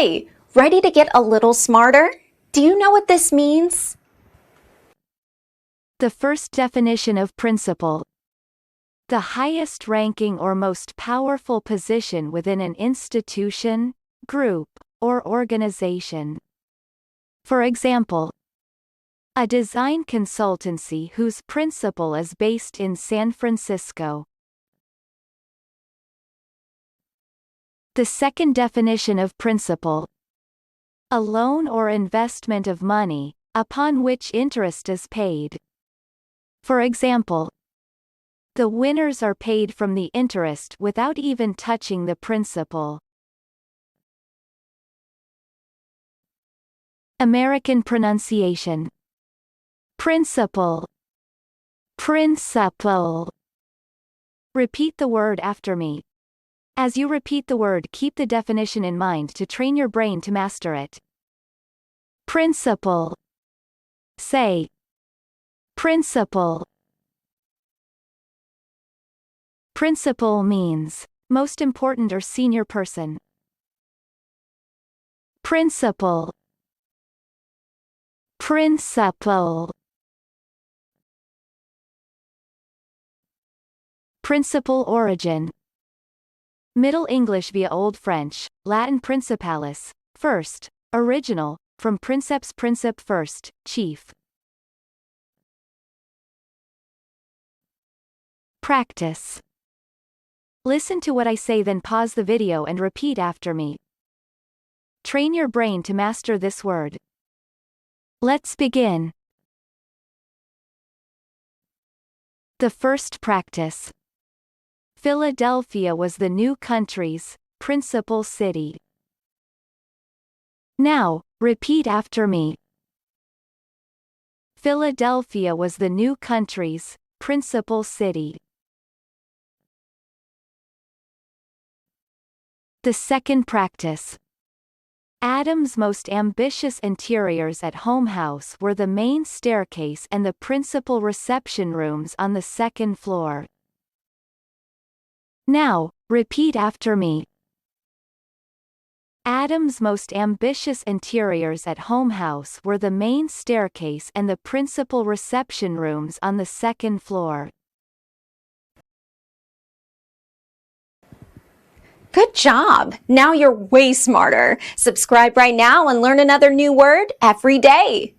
Hi, ready to get a little smarter? Do you know what this means? The first definition of principal. The highest ranking or most powerful position within an institution, group, or organization. For example, a design consultancy whose principal is based in San Francisco. The second definition of principal. A loan or investment of money, upon which interest is paid. For example, the winners are paid from the interest without even touching the principal. American pronunciation. Principal. Principal. Repeat the word after me. As you repeat the word, keep the definition in mind to train your brain to master it. Principal. Say. Principal. Principal means most important or senior person. Principal. Principal. Principal origin. Middle English via Old French, Latin principalis, first, original, from princeps princip first, chief. Practice. Listen to what I say, then pause the video and repeat after me. Train your brain to master this word. Let's begin. The first practice. Philadelphia was the new country's principal city. Now, repeat after me. Philadelphia was the new country's principal city. The second practice. Adam's most ambitious interiors at home house were the main staircase and the principal reception rooms on the second floor. Now, repeat after me. Adam's most ambitious interiors at home house were the main staircase and the principal reception rooms on the second floor. Good job! Now you're way smarter. Subscribe right now and learn another new word every day.